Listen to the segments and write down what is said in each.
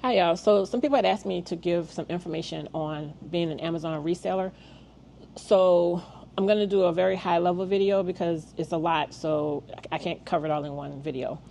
Hi, y'all. So some people had asked me to give some information on being an Amazon reseller. So I'm going to do a very high level video because it's a lot, so I can't cover it all in one video.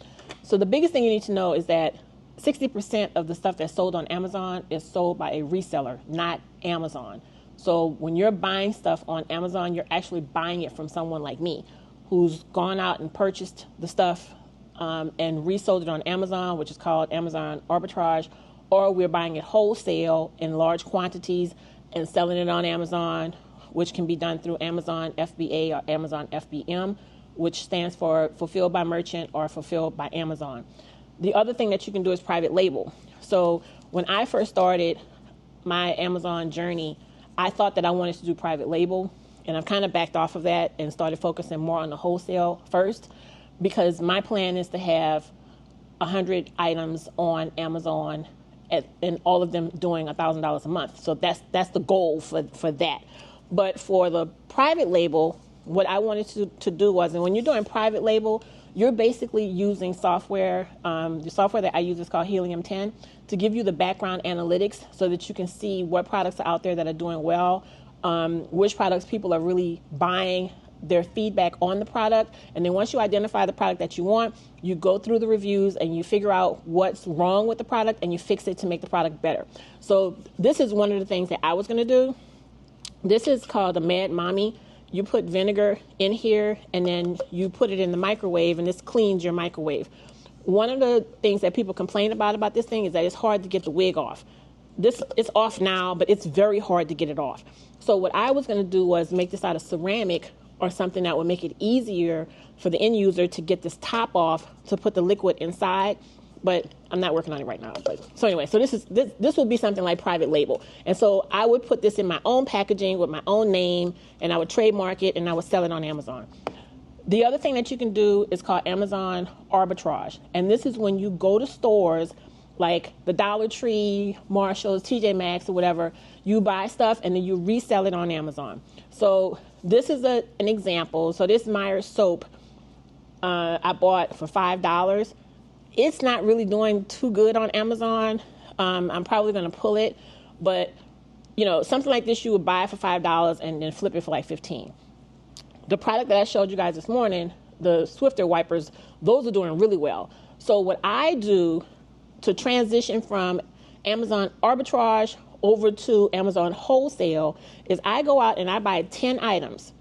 So the biggest thing you need to know is that 60% of the stuff that's sold on Amazon is sold by a reseller, not Amazon. So when you're buying stuff on Amazon, you're actually buying it from someone like me who's gone out and purchased the stuff and resold it on Amazon, which is called Amazon arbitrage, or we're buying it wholesale in large quantities and selling it on Amazon, which can be done through Amazon FBA or Amazon FBM, which stands for Fulfilled by Merchant or Fulfilled by Amazon. The other thing that you can do is private label. So when I first started my Amazon journey, I thought that I wanted to do private label, and I've kind of backed off of that and started focusing more on the wholesale first, because my plan is to have 100 items on Amazon and all of them doing $1,000 a month. So that's the goal for that. But for the private label, what I wanted to do was, and when you're doing private label, you're basically using software. The software that I use is called Helium 10 to give you the background analytics so that you can see what products are out there that are doing well, which products people are really buying, their feedback on the product. And then once you identify the product that you want, you go through the reviews and you figure out what's wrong with the product and you fix it to make the product better. So this is one of the things that I was going to do. This is called a Mad Mommy. You put vinegar in here and then you put it in the microwave, and this cleans your microwave. One of the things that people complain about this thing is that it's hard to get the wig off. It's off now, but it's very hard to get it off. So what I was going to do was make this out of ceramic or something that would make it easier for the end user to get this top off to put the liquid inside. But I'm not working on it right now. So anyway, so this will be something like private label. And so I would put this in my own packaging with my own name, and I would trademark it, and I would sell it on Amazon. The other thing that you can do is called Amazon arbitrage. And this is when you go to stores like the Dollar Tree, Marshalls, TJ Maxx, or whatever, you buy stuff and then you resell it on Amazon. So this is an example. So this Myers soap I bought for $5. It's not really doing too good on Amazon. I'm probably going to pull it, but something like this you would buy for $5 and then flip it for like $15. The product that I showed you guys this morning, the Swiffer wipers, those are doing really well. So what I do to transition from Amazon arbitrage over to Amazon wholesale is I go out and I buy 10 items.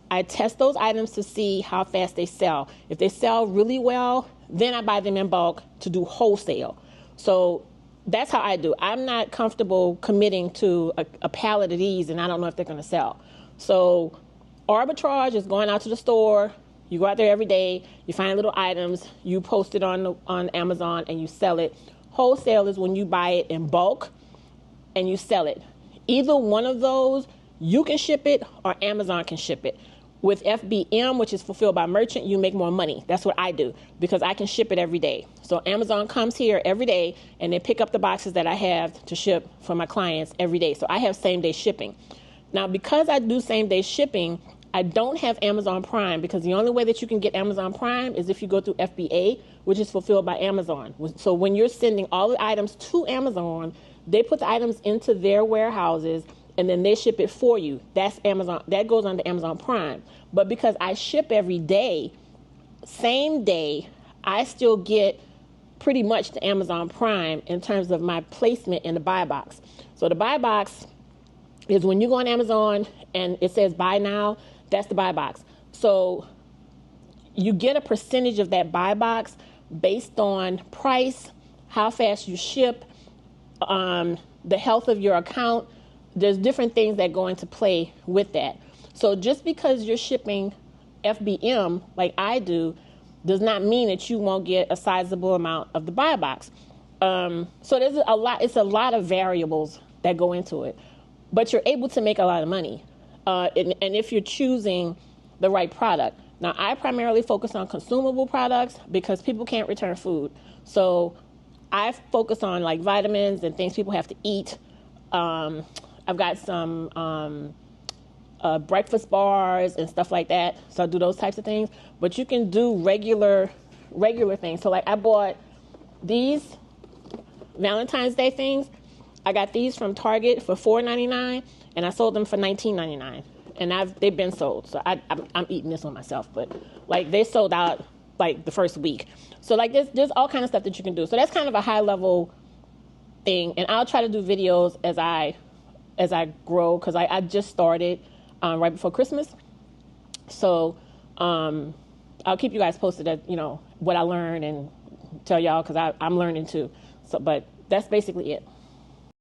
I test those items to see how fast they sell. If they sell really well, then I buy them in bulk to do wholesale. So that's how I do. I'm not comfortable committing to a pallet of these and I don't know if they're going to sell. So arbitrage is going out to the store. You go out there every day, you find little items, you post it on Amazon and you sell it. Wholesale is when you buy it in bulk and you sell it. Either one of those, you can ship it or Amazon can ship it. With FBM, which is Fulfilled by Merchant, you make more money. That's what I do because I can ship it every day. So Amazon comes here every day and they pick up the boxes that I have to ship for my clients every day. So I have same day shipping. Now, because I do same day shipping, I don't have Amazon Prime because the only way that you can get Amazon Prime is if you go through FBA, which is Fulfilled by Amazon. So when you're sending all the items to Amazon, they put the items into their warehouses and then they ship it for you. That's Amazon. That goes on to Amazon Prime. But because I ship every day, same day, I still get pretty much the Amazon Prime in terms of my placement in the buy box. So the buy box is when you go on Amazon and it says buy now, that's the buy box. So you get a percentage of that buy box based on price, how fast you ship, the health of your account. There's different things that go into play with that. So just because you're shipping FBM like I do does not mean that you won't get a sizable amount of the buy box. So there's it's a lot of variables that go into it, but you're able to make a lot of money. And if you're choosing the right product. Now, I primarily focus on consumable products because people can't return food. So I focus on like vitamins and things people have to eat. I've got some breakfast bars and stuff like that. So I do those types of things. But you can do regular things. So like I bought these Valentine's Day things. I got these from Target for $4.99, and I sold them for $19.99, and they've been sold. So I'm eating this one myself, but like they sold out like the first week. So like there's all kind of stuff that you can do. So that's kind of a high level thing, and I'll try to do videos as I grow, because I just started right before Christmas. So I'll keep you guys posted at what I learned and tell y'all, because I'm learning too. So, but that's basically it.